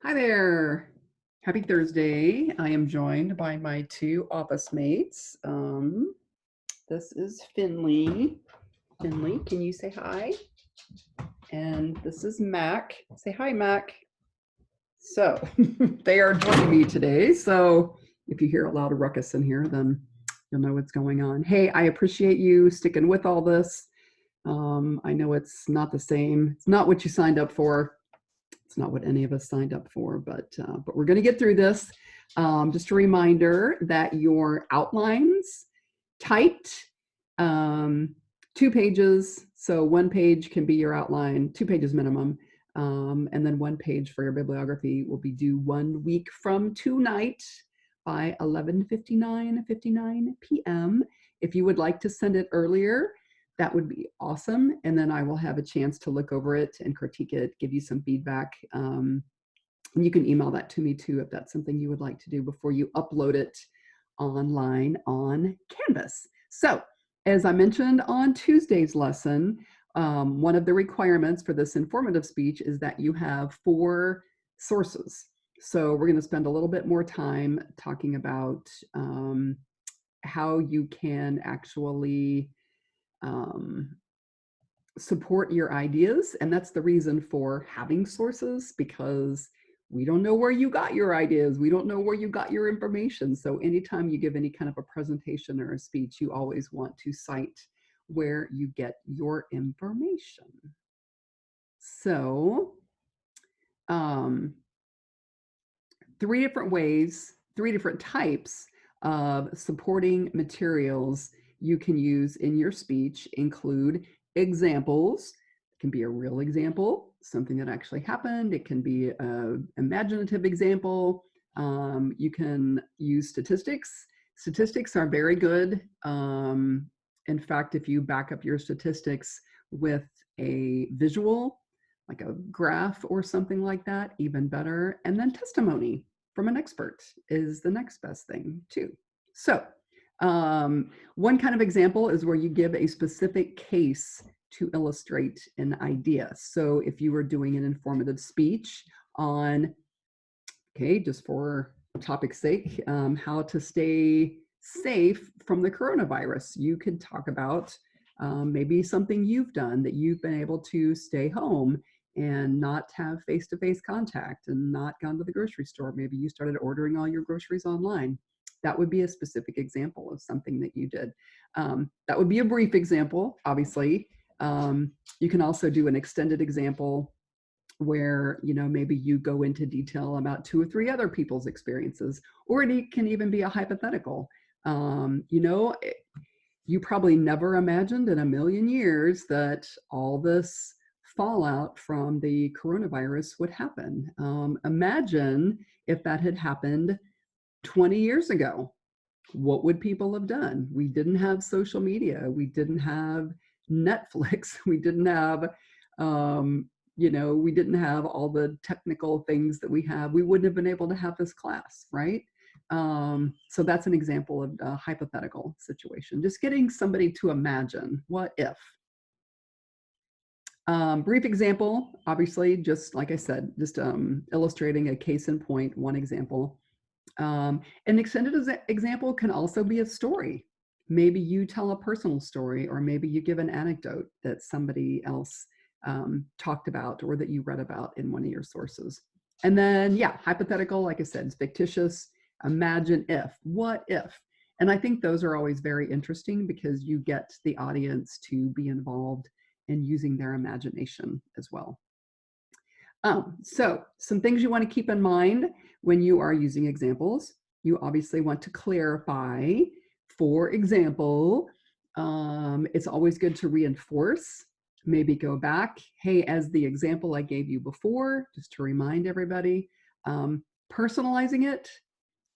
Hi there. Happy Thursday. I am joined by my two office mates. This is Finley. Finley, can you say hi? And this is Mac. Say hi, Mac. So they are joining me today. So if you hear a lot of ruckus in here, then you'll know what's going on. Hey, I appreciate you sticking with all this. I know it's not the same. It's not what you signed up for. It's not what any of us signed up for, but we're going to get through this. Just a reminder that your outlines typed 2 pages. So 1 page can be your outline, 2 pages minimum. And then 1 page for your bibliography will be due 1 week from tonight by 11:59 p.m. If you would like to send it earlier, that would be awesome. And then I will have a chance to look over it and critique it, give you some feedback. And you can email that to me too if that's something you would like to do before you upload it online on Canvas. So, as I mentioned on Tuesday's lesson, one of the requirements for this informative speech is that you have 4 sources. So we're going to spend a little bit more time talking about how you can actually support your ideas. And that's the reason for having sources, because we don't know where you got your ideas. We don't know where you got your information. So anytime you give any kind of a presentation or a speech, you always want to cite where you get your information. So 3 different ways, 3 different types of supporting materials you can use in your speech include examples. It can be a real example, something that actually happened. It can be an imaginative example. You can use statistics. Statistics are very good. In fact, if you back up your statistics with a visual, like a graph or something like that, even better. And then testimony from an expert is the next best thing too. So one kind of example is where you give a specific case to illustrate an idea. So if you were doing an informative speech on, okay, just for topic's sake, how to stay safe from the coronavirus, you could talk about maybe something you've done, that you've been able to stay home and not have face-to-face contact and not gone to the grocery store. Maybe you started ordering all your groceries online. That would be a specific example of something that you did. That would be a brief example, obviously. You can also do an extended example where, you know, maybe you go into detail about 2 or 3 other people's experiences, or it can even be a hypothetical. You know, you probably never imagined in a million years that all this fallout from the coronavirus would happen. Imagine if that had happened 20 years ago. What would people have done? We didn't have social media. We didn't have Netflix. We didn't have, you know, we didn't have all the technical things that we have. We wouldn't have been able to have this class, right? So that's an example of a hypothetical situation. Just getting somebody to imagine, what if? Brief example, obviously, just like I said, just illustrating a case in point, one example. An extended example can also be a story. Maybe you tell a personal story, or maybe you give an anecdote that somebody else talked about or that you read about in one of your sources. And then, yeah, hypothetical, like I said, it's fictitious. Imagine if, what if? And I think those are always very interesting because you get the audience to be involved in using their imagination as well. So some things you want to keep in mind when you are using examples. You obviously want to clarify. For example, it's always good to reinforce, maybe go back. Hey, as the example I gave you before, just to remind everybody, personalizing it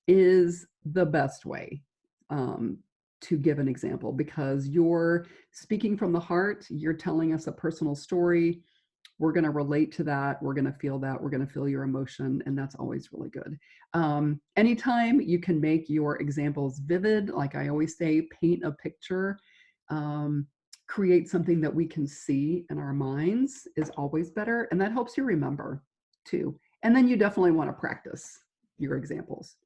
is the best way to give an example, because you're speaking from the heart, you're telling us a personal story. We're going to relate to that. We're going to feel that. We're going to feel your emotion. And that's always really good. Anytime you can make your examples vivid, like I always say, paint a picture, create something that we can see in our minds is always better. And that helps you remember too. And then you definitely want to practice your examples.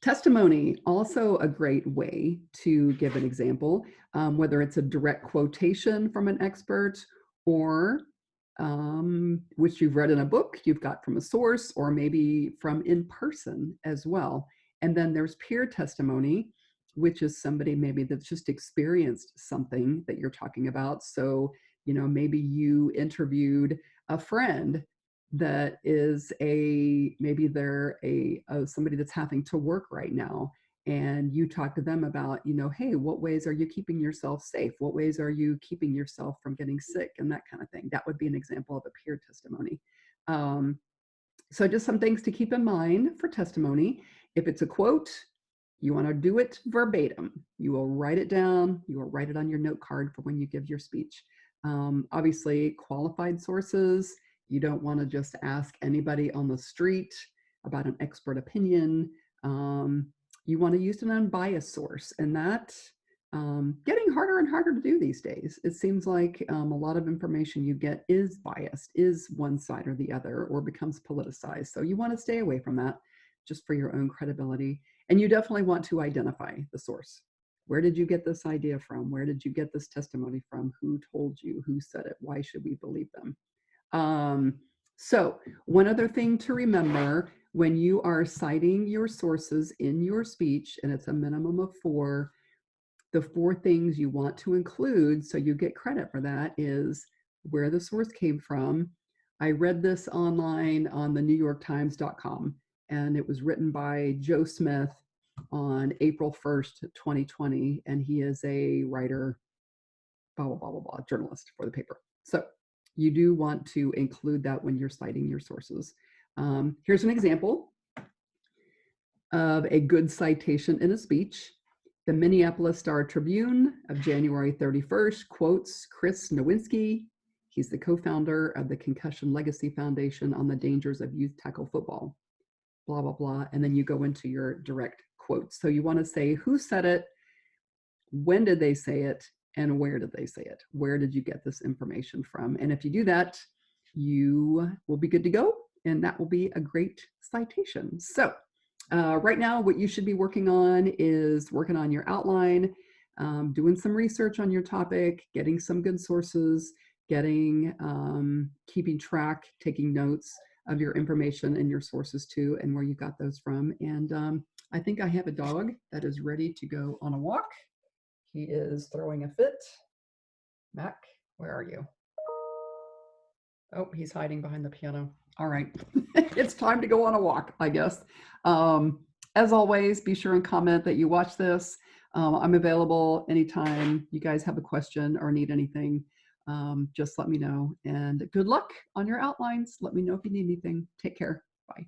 Testimony, also a great way to give an example, whether it's a direct quotation from an expert or which you've read in a book, you've got from a source, or maybe from in person as well. And then there's peer testimony, which is somebody maybe that's just experienced something that you're talking about. So, maybe you interviewed a friend that is maybe they're somebody that's having to work right now, and you talk to them about, hey, what ways are you keeping yourself safe, what ways are you keeping yourself from getting sick, and that kind of thing. That would be an example of a peer testimony. So just some things to keep in mind for testimony. If it's a quote, you want to do it verbatim. You will write it down. You will write it on your note card for when you give your speech. Obviously, qualified sources. You don't want to just ask anybody on the street about an expert opinion. You want to use an unbiased source, and that getting harder and harder to do these days. It seems like a lot of information you get is biased, is one side or the other, or becomes politicized. So you want to stay away from that just for your own credibility. And you definitely want to identify the source. Where did you get this idea from? Where did you get this testimony from? Who told you? Who said it? Why should we believe them? So one other thing to remember when you are citing your sources in your speech, and it's a minimum of 4, the 4 things you want to include so you get credit for that is where the source came from. I read this online on the NewYorkTimes.com, and it was written by Joe Smith on April 1st, 2020, and he is a writer, blah, blah, blah, blah, blah, journalist for the paper. So you do want to include that when you're citing your sources. Here's an example of a good citation in a speech. The Minneapolis Star-Tribune of January 31st quotes Chris Nowinski. He's the co-founder of the Concussion Legacy Foundation on the dangers of youth tackle football, blah, blah, blah. And then you go into your direct quotes. So you want to say who said it, when did they say it, and where did they say it? Where did you get this information from? And if you do that, you will be good to go, and that will be a great citation. So right now, what you should be working on is working on your outline, doing some research on your topic, getting some good sources, keeping track, taking notes of your information and your sources too, and where you got those from. And I think I have a dog that is ready to go on a walk. He is throwing a fit. Mac, where are you? Oh, he's hiding behind the piano. All right. It's time to go on a walk, I guess. As always, be sure and comment that you watch this. I'm available anytime you guys have a question or need anything. Just let me know. And good luck on your outlines. Let me know if you need anything. Take care. Bye.